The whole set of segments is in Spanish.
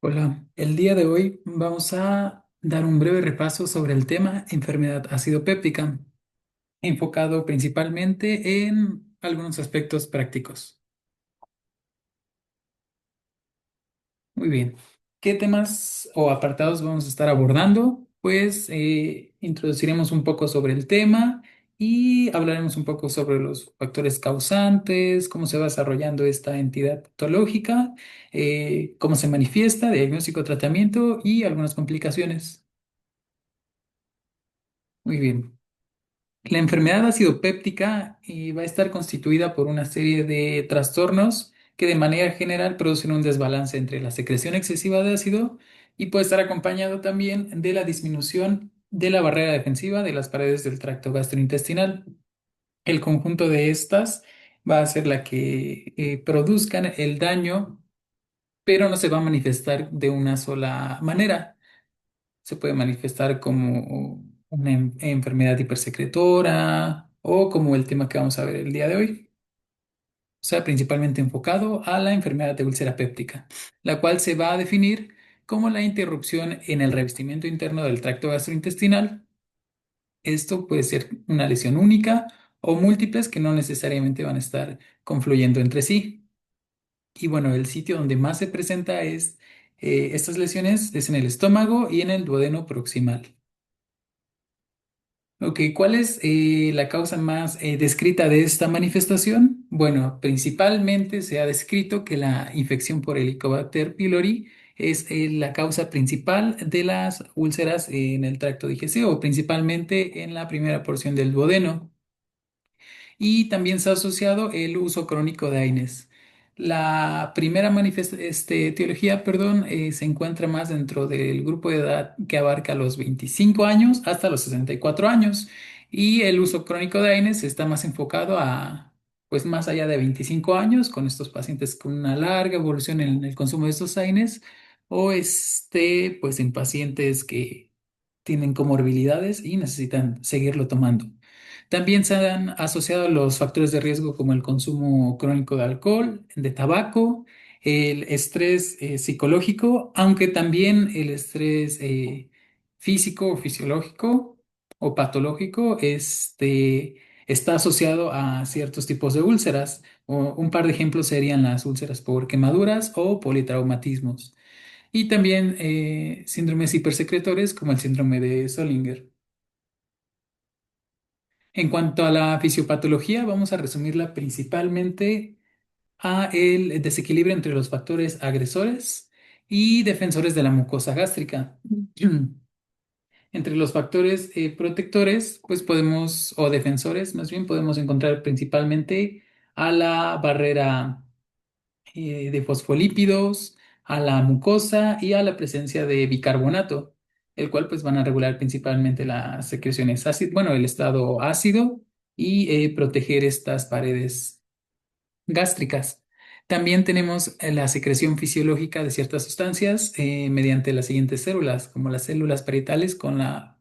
Hola, el día de hoy vamos a dar un breve repaso sobre el tema enfermedad ácido péptica, enfocado principalmente en algunos aspectos prácticos. Muy bien. ¿Qué temas o apartados vamos a estar abordando? Pues introduciremos un poco sobre el tema y hablaremos un poco sobre los factores causantes, cómo se va desarrollando esta entidad patológica, cómo se manifiesta, diagnóstico, tratamiento y algunas complicaciones. Muy bien. La enfermedad acidopéptica va a estar constituida por una serie de trastornos que de manera general producen un desbalance entre la secreción excesiva de ácido y puede estar acompañado también de la disminución de la barrera defensiva de las paredes del tracto gastrointestinal. El conjunto de estas va a ser la que produzcan el daño, pero no se va a manifestar de una sola manera. Se puede manifestar como una enfermedad hipersecretora o como el tema que vamos a ver el día de hoy. O sea, principalmente enfocado a la enfermedad de úlcera péptica, la cual se va a definir como la interrupción en el revestimiento interno del tracto gastrointestinal. Esto puede ser una lesión única o múltiples que no necesariamente van a estar confluyendo entre sí. Y bueno, el sitio donde más se presenta estas lesiones es en el estómago y en el duodeno proximal. Ok, ¿cuál es la causa más descrita de esta manifestación? Bueno, principalmente se ha descrito que la infección por Helicobacter pylori es la causa principal de las úlceras en el tracto digestivo, o principalmente en la primera porción del duodeno, y también se ha asociado el uso crónico de AINES. La primera etiología, perdón, se encuentra más dentro del grupo de edad que abarca los 25 años hasta los 64 años, y el uso crónico de AINES está más enfocado a, pues más allá de 25 años, con estos pacientes con una larga evolución en el consumo de estos AINES, o pues en pacientes que tienen comorbilidades y necesitan seguirlo tomando. También se han asociado los factores de riesgo como el consumo crónico de alcohol, de tabaco, el estrés psicológico, aunque también el estrés físico o fisiológico o patológico está asociado a ciertos tipos de úlceras. Un par de ejemplos serían las úlceras por quemaduras o politraumatismos. Y también síndromes hipersecretores como el síndrome de Solinger. En cuanto a la fisiopatología, vamos a resumirla principalmente a el desequilibrio entre los factores agresores y defensores de la mucosa gástrica. Entre los factores protectores, pues podemos, o defensores más bien, podemos encontrar principalmente a la barrera de fosfolípidos, a la mucosa y a la presencia de bicarbonato, el cual pues van a regular principalmente las secreciones ácidas, bueno, el estado ácido y proteger estas paredes gástricas. También tenemos la secreción fisiológica de ciertas sustancias mediante las siguientes células, como las células parietales con la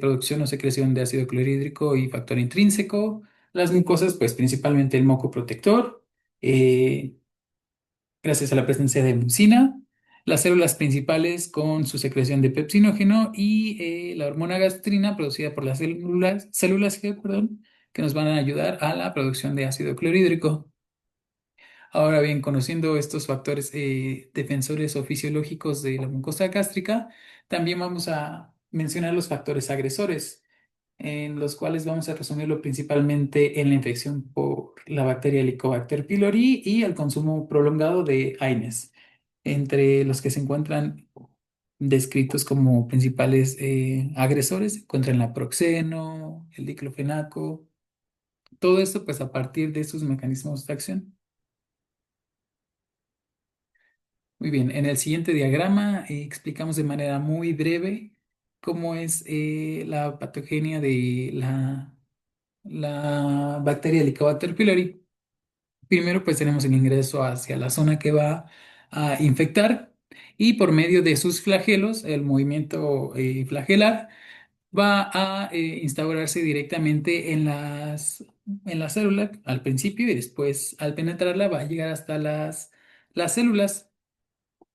producción o secreción de ácido clorhídrico y factor intrínseco. Las mucosas, pues principalmente el moco protector. eh, Gracias a la presencia de mucina, las células principales con su secreción de pepsinógeno y la hormona gastrina producida por las células que nos van a ayudar a la producción de ácido clorhídrico. Ahora bien, conociendo estos factores defensores o fisiológicos de la mucosa gástrica, también vamos a mencionar los factores agresores, en los cuales vamos a resumirlo principalmente en la infección por la bacteria Helicobacter pylori y el consumo prolongado de AINES, entre los que se encuentran descritos como principales agresores, se encuentran el naproxeno, el diclofenaco, todo esto pues a partir de sus mecanismos de acción. Muy bien, en el siguiente diagrama explicamos de manera muy breve cómo es la patogenia de la bacteria Helicobacter pylori. Primero, pues tenemos el ingreso hacia la zona que va a infectar, y por medio de sus flagelos, el movimiento flagelar va a instaurarse directamente en la célula al principio, y después al penetrarla va a llegar hasta las células.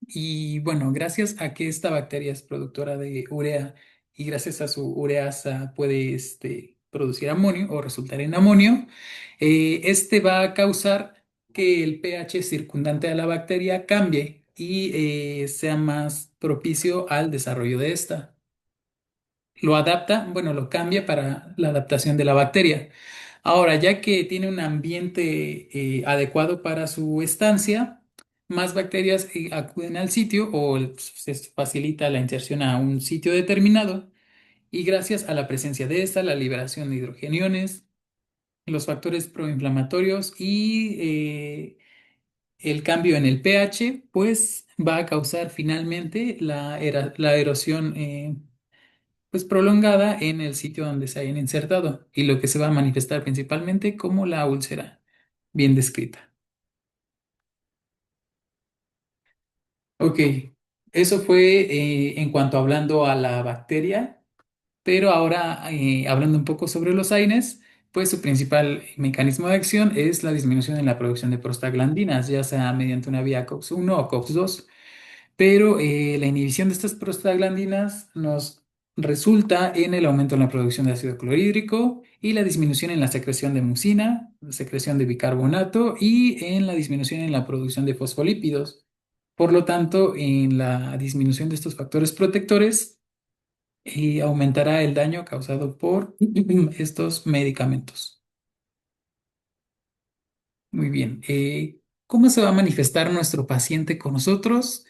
Y bueno, gracias a que esta bacteria es productora de urea y gracias a su ureasa puede producir amonio o resultar en amonio, este va a causar que el pH circundante a la bacteria cambie y sea más propicio al desarrollo de esta. Lo adapta, bueno, lo cambia para la adaptación de la bacteria. Ahora, ya que tiene un ambiente adecuado para su estancia, más bacterias acuden al sitio o se facilita la inserción a un sitio determinado y gracias a la presencia de esta, la liberación de hidrogeniones, los factores proinflamatorios y el cambio en el pH, pues va a causar finalmente la erosión pues prolongada en el sitio donde se hayan insertado y lo que se va a manifestar principalmente como la úlcera bien descrita. Ok, eso fue en cuanto hablando a la bacteria, pero ahora hablando un poco sobre los AINES, pues su principal mecanismo de acción es la disminución en la producción de prostaglandinas, ya sea mediante una vía COX-1 o COX-2. Pero la inhibición de estas prostaglandinas nos resulta en el aumento en la producción de ácido clorhídrico y la disminución en la secreción de mucina, la secreción de bicarbonato y en la disminución en la producción de fosfolípidos. Por lo tanto, en la disminución de estos factores protectores, aumentará el daño causado por estos medicamentos. Muy bien. ¿Cómo se va a manifestar nuestro paciente con nosotros?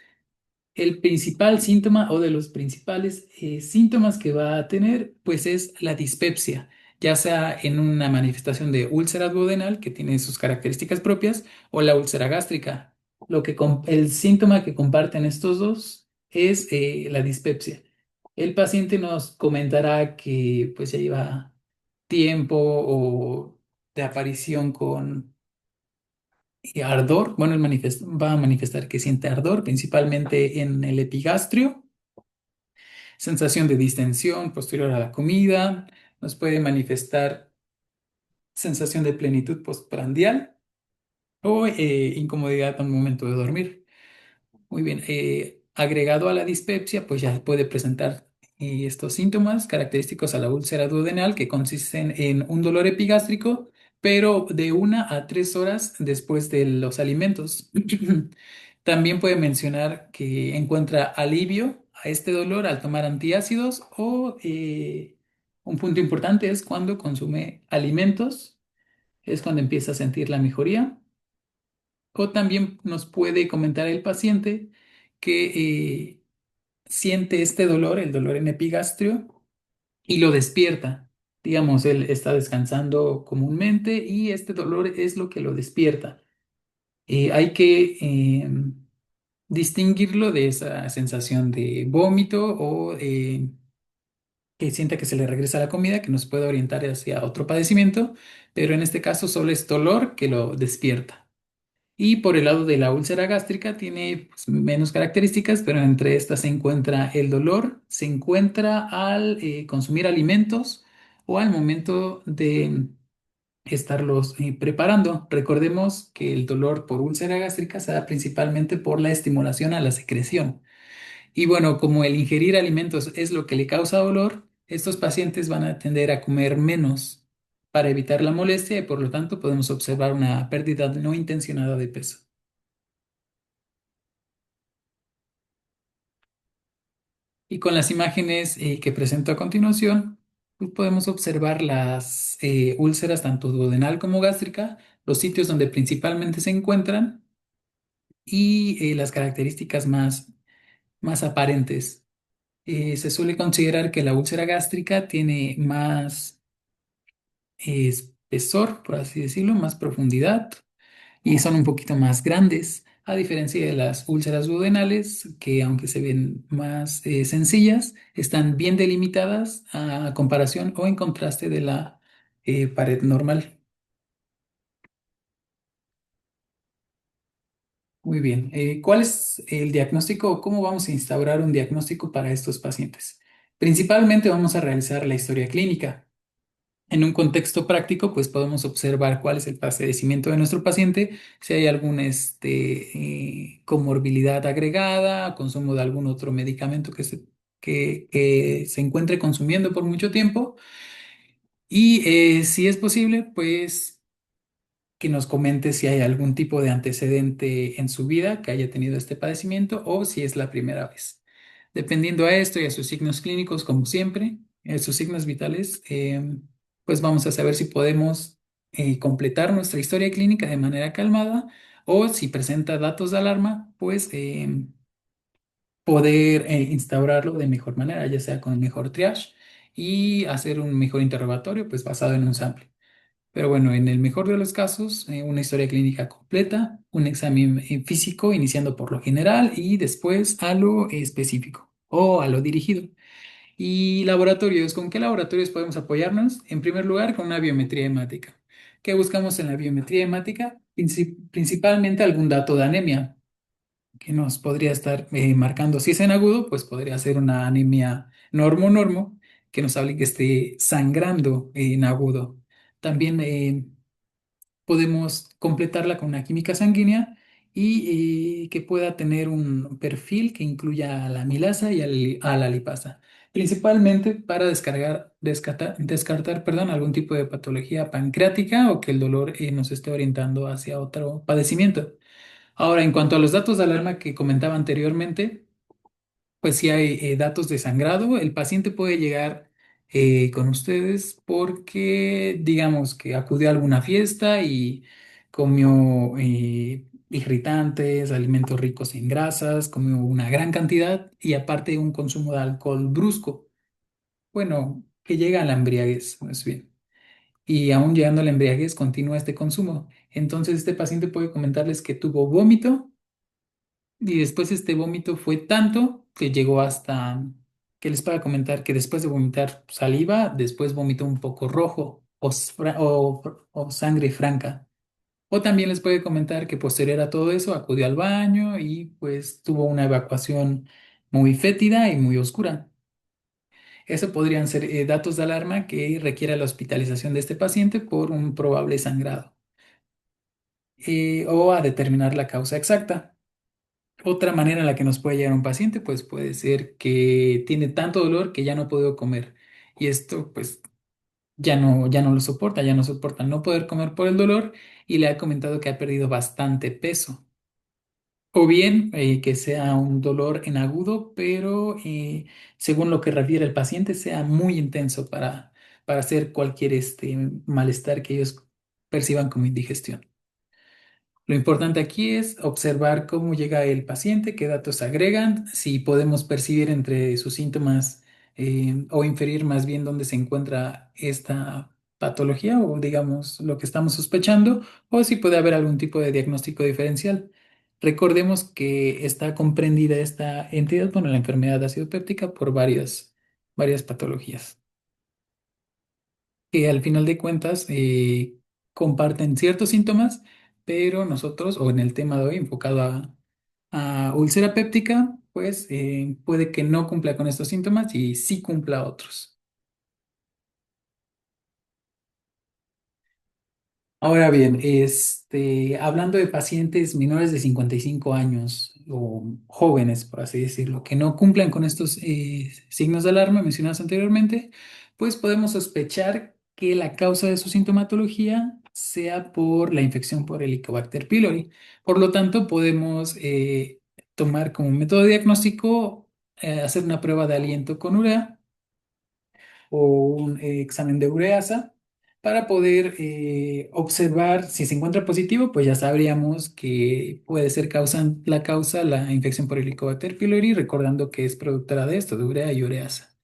El principal síntoma o de los principales síntomas que va a tener, pues es la dispepsia, ya sea en una manifestación de úlcera duodenal, que tiene sus características propias, o la úlcera gástrica. El síntoma que comparten estos dos es la dispepsia. El paciente nos comentará que pues ya lleva tiempo o de aparición con ardor. Bueno, va a manifestar que siente ardor, principalmente en el epigastrio, sensación de distensión posterior a la comida, nos puede manifestar sensación de plenitud postprandial o incomodidad al momento de dormir. Muy bien, agregado a la dispepsia, pues ya puede presentar estos síntomas característicos a la úlcera duodenal que consisten en un dolor epigástrico, pero de 1 a 3 horas después de los alimentos. También puede mencionar que encuentra alivio a este dolor al tomar antiácidos o un punto importante es cuando consume alimentos, es cuando empieza a sentir la mejoría. O también nos puede comentar el paciente que siente este dolor, el dolor en epigastrio, y lo despierta. Digamos, él está descansando comúnmente y este dolor es lo que lo despierta. Hay que distinguirlo de esa sensación de vómito o que sienta que se le regresa la comida, que nos puede orientar hacia otro padecimiento, pero en este caso solo es dolor que lo despierta. Y por el lado de la úlcera gástrica tiene pues, menos características, pero entre estas se encuentra el dolor, se encuentra al consumir alimentos o al momento de estarlos preparando. Recordemos que el dolor por úlcera gástrica se da principalmente por la estimulación a la secreción. Y bueno, como el ingerir alimentos es lo que le causa dolor, estos pacientes van a tender a comer menos para evitar la molestia y por lo tanto podemos observar una pérdida no intencionada de peso. Y con las imágenes que presento a continuación, pues podemos observar las úlceras tanto duodenal como gástrica, los sitios donde principalmente se encuentran y las características más aparentes. Se suele considerar que la úlcera gástrica tiene más espesor, por así decirlo, más profundidad y son un poquito más grandes, a diferencia de las úlceras duodenales, que aunque se ven más sencillas, están bien delimitadas a comparación o en contraste de la pared normal. Muy bien. ¿Cuál es el diagnóstico o cómo vamos a instaurar un diagnóstico para estos pacientes? Principalmente vamos a realizar la historia clínica. En un contexto práctico, pues podemos observar cuál es el padecimiento de nuestro paciente, si hay alguna comorbilidad agregada, consumo de algún otro medicamento que se encuentre consumiendo por mucho tiempo y si es posible, pues que nos comente si hay algún tipo de antecedente en su vida que haya tenido este padecimiento o si es la primera vez. Dependiendo a esto y a sus signos clínicos, como siempre, a sus signos vitales, pues vamos a saber si podemos completar nuestra historia clínica de manera calmada o si presenta datos de alarma, pues poder instaurarlo de mejor manera, ya sea con el mejor triage y hacer un mejor interrogatorio, pues basado en un sample. Pero bueno, en el mejor de los casos, una historia clínica completa, un examen físico iniciando por lo general y después a lo específico o a lo dirigido. Y laboratorios, ¿con qué laboratorios podemos apoyarnos? En primer lugar, con una biometría hemática. ¿Qué buscamos en la biometría hemática? Principalmente algún dato de anemia que nos podría estar marcando. Si es en agudo, pues podría ser una anemia normo-normo que nos hable que esté sangrando en agudo. También podemos completarla con una química sanguínea y que pueda tener un perfil que incluya a la amilasa y a la lipasa, principalmente para descartar, perdón, algún tipo de patología pancreática o que el dolor nos esté orientando hacia otro padecimiento. Ahora, en cuanto a los datos de alarma que comentaba anteriormente, pues si hay datos de sangrado, el paciente puede llegar con ustedes porque digamos que acudió a alguna fiesta y comió irritantes, alimentos ricos en grasas, comió una gran cantidad y aparte un consumo de alcohol brusco. Bueno, que llega a la embriaguez, más bien. Y aún llegando a la embriaguez, continúa este consumo. Entonces, este paciente puede comentarles que tuvo vómito y después este vómito fue tanto que llegó hasta, que les puedo comentar que después de vomitar saliva, después vomitó un poco rojo o sangre franca. O también les puede comentar que posterior a todo eso acudió al baño y pues tuvo una evacuación muy fétida y muy oscura. Eso podrían ser datos de alarma que requiera la hospitalización de este paciente por un probable sangrado o a determinar la causa exacta. Otra manera en la que nos puede llegar un paciente, pues puede ser que tiene tanto dolor que ya no puede comer. Y esto, pues, ya no lo soporta, ya no soporta no poder comer por el dolor y le ha comentado que ha perdido bastante peso. O bien que sea un dolor en agudo, pero según lo que refiere el paciente, sea muy intenso para hacer cualquier malestar que ellos perciban como indigestión. Lo importante aquí es observar cómo llega el paciente, qué datos agregan, si podemos percibir entre sus síntomas o inferir más bien dónde se encuentra esta patología o digamos lo que estamos sospechando o si puede haber algún tipo de diagnóstico diferencial. Recordemos que está comprendida esta entidad, bueno, la enfermedad ácido péptica por varias patologías que al final de cuentas comparten ciertos síntomas, pero nosotros, o en el tema de hoy enfocado a úlcera péptica, pues puede que no cumpla con estos síntomas y sí cumpla otros. Ahora bien, hablando de pacientes menores de 55 años o jóvenes, por así decirlo, que no cumplan con estos signos de alarma mencionados anteriormente, pues podemos sospechar que la causa de su sintomatología sea por la infección por Helicobacter pylori. Por lo tanto, podemos tomar como método diagnóstico hacer una prueba de aliento con urea o un examen de ureasa para poder observar si se encuentra positivo, pues ya sabríamos que puede ser la infección por Helicobacter pylori, recordando que es productora de esto, de urea y ureasa.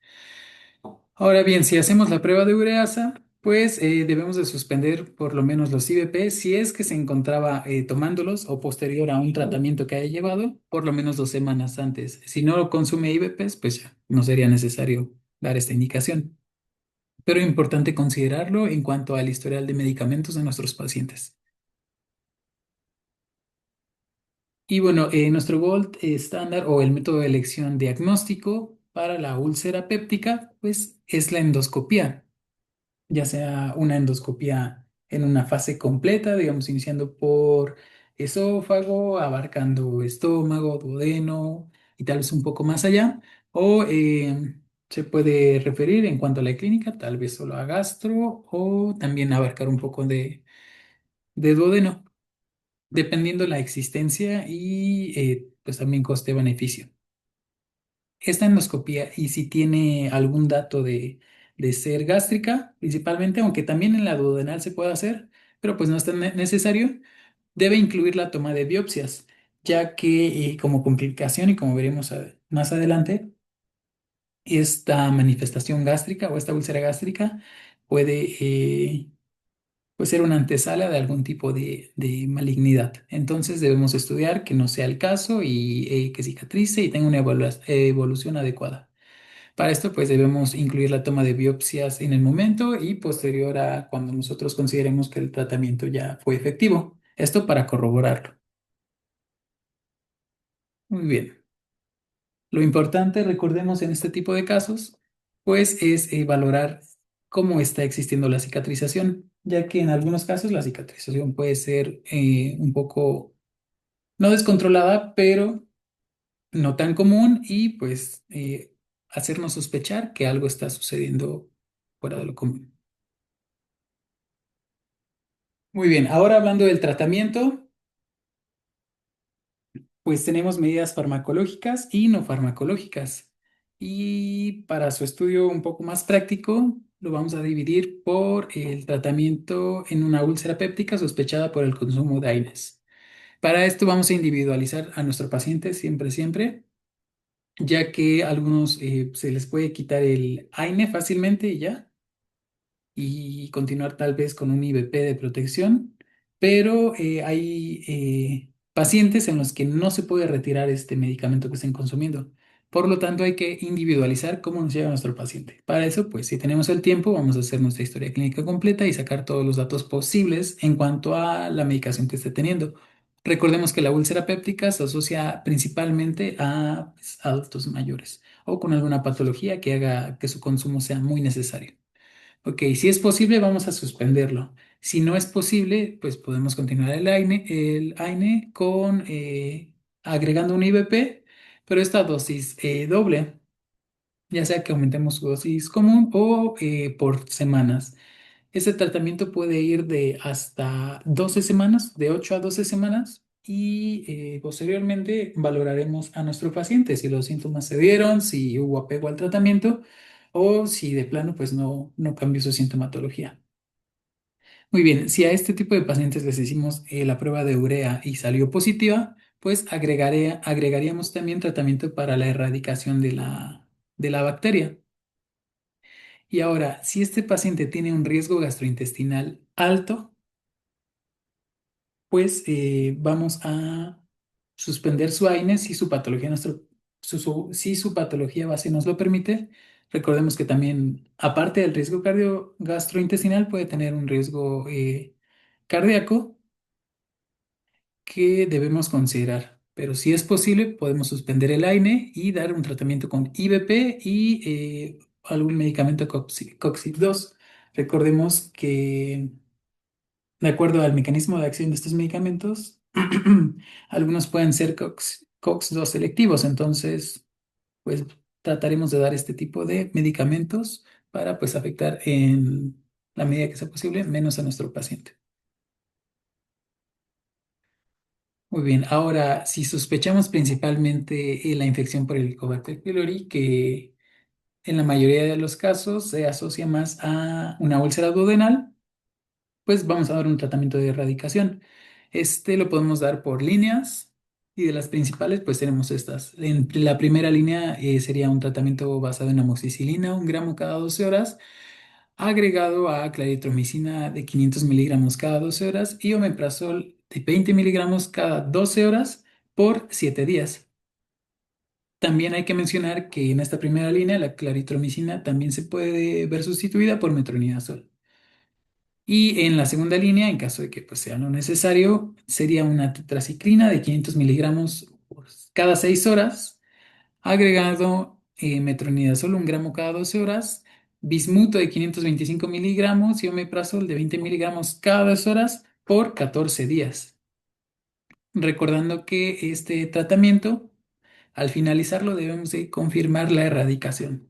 Ahora bien, si hacemos la prueba de ureasa, pues debemos de suspender por lo menos los IVP si es que se encontraba tomándolos o posterior a un tratamiento que haya llevado, por lo menos 2 semanas antes. Si no consume IVPs, pues ya no sería necesario dar esta indicación, pero es importante considerarlo en cuanto al historial de medicamentos de nuestros pacientes. Y bueno, nuestro gold estándar o el método de elección diagnóstico para la úlcera péptica, pues es la endoscopía. ya sea una endoscopia en una fase completa, digamos, iniciando por esófago, abarcando estómago, duodeno y tal vez un poco más allá, o se puede referir en cuanto a la clínica, tal vez solo a gastro o también abarcar un poco de duodeno, dependiendo la existencia y pues también coste-beneficio. Esta endoscopía y si tiene algún dato de ser gástrica, principalmente, aunque también en la duodenal se puede hacer, pero pues no es tan necesario, debe incluir la toma de biopsias, ya que como complicación y como veremos más adelante, esta manifestación gástrica o esta úlcera gástrica puede pues ser una antesala de algún tipo de malignidad. Entonces debemos estudiar que no sea el caso y que cicatrice y tenga una evolución adecuada. Para esto, pues debemos incluir la toma de biopsias en el momento y posterior a cuando nosotros consideremos que el tratamiento ya fue efectivo. Esto para corroborarlo. Muy bien. Lo importante, recordemos en este tipo de casos, pues es valorar cómo está existiendo la cicatrización, ya que en algunos casos la cicatrización puede ser un poco no descontrolada, pero no tan común y pues hacernos sospechar que algo está sucediendo fuera de lo común. Muy bien, ahora hablando del tratamiento, pues tenemos medidas farmacológicas y no farmacológicas. Y para su estudio un poco más práctico, lo vamos a dividir por el tratamiento en una úlcera péptica sospechada por el consumo de AINES. Para esto vamos a individualizar a nuestro paciente siempre, siempre, ya que a algunos se les puede quitar el AINE fácilmente y ya y continuar tal vez con un IVP de protección, pero hay pacientes en los que no se puede retirar este medicamento que estén consumiendo. Por lo tanto, hay que individualizar cómo nos llega nuestro paciente. Para eso, pues si tenemos el tiempo, vamos a hacer nuestra historia clínica completa y sacar todos los datos posibles en cuanto a la medicación que esté teniendo. Recordemos que la úlcera péptica se asocia principalmente a pues, adultos mayores o con alguna patología que haga que su consumo sea muy necesario. Ok, si es posible, vamos a suspenderlo. Si no es posible, pues podemos continuar el AINE con agregando un IVP, pero esta dosis doble, ya sea que aumentemos su dosis común o por semanas. Este tratamiento puede ir de hasta 12 semanas, de 8 a 12 semanas, y posteriormente valoraremos a nuestro paciente si los síntomas se dieron, si hubo apego al tratamiento o si de plano pues no cambió su sintomatología. Muy bien, si a este tipo de pacientes les hicimos la prueba de urea y salió positiva, pues agregaríamos también tratamiento para la erradicación de la bacteria. Y ahora, si este paciente tiene un riesgo gastrointestinal alto, pues vamos a suspender su AINE si su patología, si su patología base nos lo permite. Recordemos que también, aparte del riesgo gastrointestinal, puede tener un riesgo cardíaco que debemos considerar. Pero si es posible, podemos suspender el AINE y dar un tratamiento con IVP y algún medicamento COX-2. Recordemos que de acuerdo al mecanismo de acción de estos medicamentos, algunos pueden ser COX-2 selectivos, entonces, pues trataremos de dar este tipo de medicamentos para, pues, afectar en la medida que sea posible menos a nuestro paciente. Muy bien, ahora, si sospechamos principalmente la infección por el Helicobacter pylori, que en la mayoría de los casos se asocia más a una úlcera duodenal, pues vamos a dar un tratamiento de erradicación. Este lo podemos dar por líneas y de las principales pues tenemos estas. En la primera línea sería un tratamiento basado en amoxicilina, 1 gramo cada 12 horas, agregado a claritromicina de 500 miligramos cada 12 horas y omeprazol de 20 miligramos cada 12 horas por 7 días. También hay que mencionar que en esta primera línea la claritromicina también se puede ver sustituida por metronidazol. Y en la segunda línea, en caso de que pues, sea no necesario, sería una tetraciclina de 500 miligramos por cada 6 horas, agregado metronidazol 1 gramo cada 12 horas, bismuto de 525 miligramos y omeprazol de 20 miligramos cada 2 horas por 14 días. Recordando que este tratamiento, al finalizarlo, debemos de confirmar la erradicación.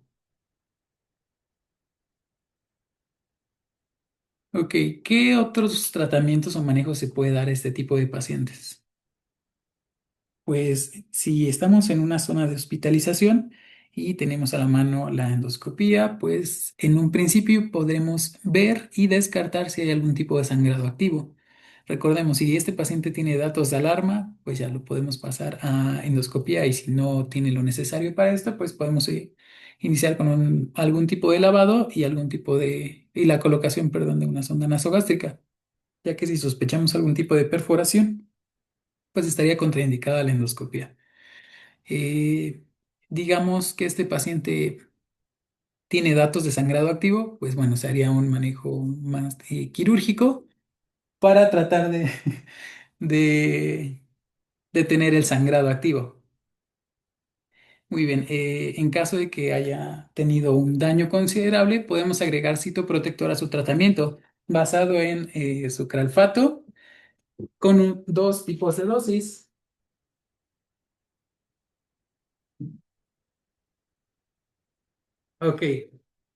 Ok, ¿qué otros tratamientos o manejos se puede dar a este tipo de pacientes? Pues si estamos en una zona de hospitalización y tenemos a la mano la endoscopía, pues en un principio podremos ver y descartar si hay algún tipo de sangrado activo. Recordemos, si este paciente tiene datos de alarma, pues ya lo podemos pasar a endoscopía, y si no tiene lo necesario para esto, pues podemos iniciar con algún tipo de lavado y y la colocación, perdón, de una sonda nasogástrica, ya que si sospechamos algún tipo de perforación, pues estaría contraindicada la endoscopía. eh, digamos que este paciente tiene datos de sangrado activo, pues bueno, se haría un manejo más quirúrgico para tratar de detener el sangrado activo. Muy bien, en caso de que haya tenido un daño considerable, podemos agregar citoprotector a su tratamiento basado en sucralfato con dos tipos de dosis. Ok,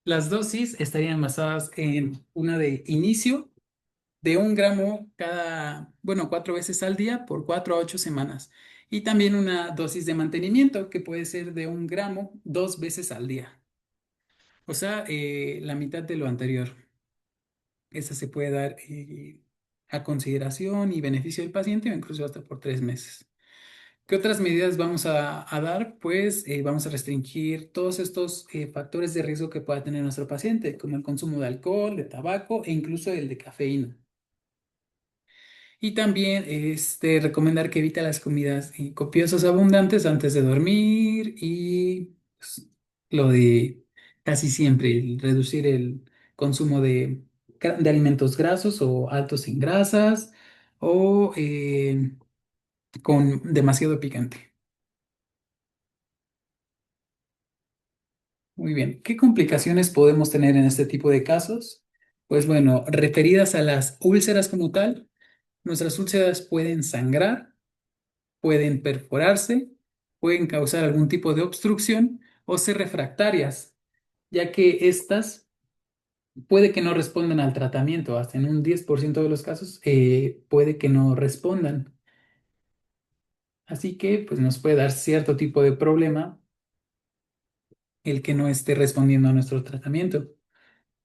las dosis estarían basadas en una de inicio de 1 gramo bueno, 4 veces al día por 4 a 8 semanas. Y también una dosis de mantenimiento que puede ser de 1 gramo 2 veces al día. O sea, la mitad de lo anterior. Esa se puede dar a consideración y beneficio del paciente o incluso hasta por 3 meses. ¿Qué otras medidas vamos a dar? Pues vamos a restringir todos estos factores de riesgo que pueda tener nuestro paciente, como el consumo de alcohol, de tabaco e incluso el de cafeína. Y también recomendar que evite las comidas copiosas, abundantes antes de dormir y pues, lo de casi siempre reducir el consumo de alimentos grasos o altos en grasas o con demasiado picante. Muy bien. ¿Qué complicaciones podemos tener en este tipo de casos? Pues bueno, referidas a las úlceras como tal, nuestras úlceras pueden sangrar, pueden perforarse, pueden causar algún tipo de obstrucción o ser refractarias, ya que estas puede que no respondan al tratamiento, hasta en un 10% de los casos puede que no respondan. Así que pues nos puede dar cierto tipo de problema el que no esté respondiendo a nuestro tratamiento.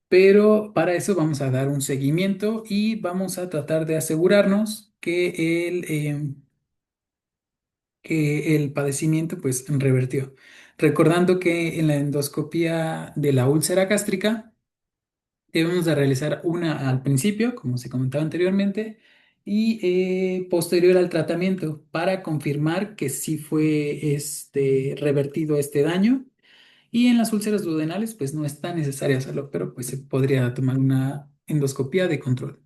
Pero para eso vamos a dar un seguimiento y vamos a tratar de asegurarnos que el padecimiento pues revertió. Recordando que en la endoscopía de la úlcera gástrica debemos de realizar una al principio, como se comentaba anteriormente, y posterior al tratamiento para confirmar que sí fue revertido este daño. Y en las úlceras duodenales pues no es tan necesario hacerlo, pero pues se podría tomar una endoscopía de control.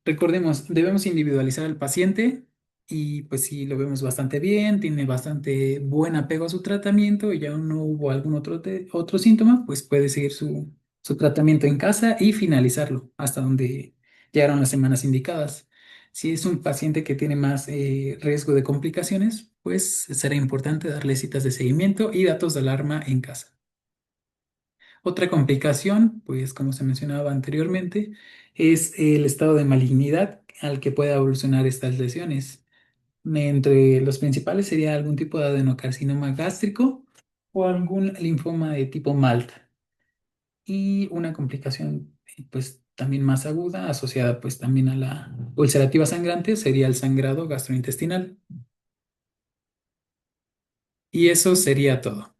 Recordemos, debemos individualizar al paciente y pues si lo vemos bastante bien, tiene bastante buen apego a su tratamiento y ya no hubo algún otro síntoma, pues puede seguir su tratamiento en casa y finalizarlo hasta donde llegaron las semanas indicadas. Si es un paciente que tiene más riesgo de complicaciones, pues será importante darle citas de seguimiento y datos de alarma en casa. Otra complicación, pues como se mencionaba anteriormente, es el estado de malignidad al que puede evolucionar estas lesiones. Entre los principales sería algún tipo de adenocarcinoma gástrico o algún linfoma de tipo MALT. Y una complicación, pues también más aguda, asociada pues también a la ulcerativa sangrante, sería el sangrado gastrointestinal. Y eso sería todo.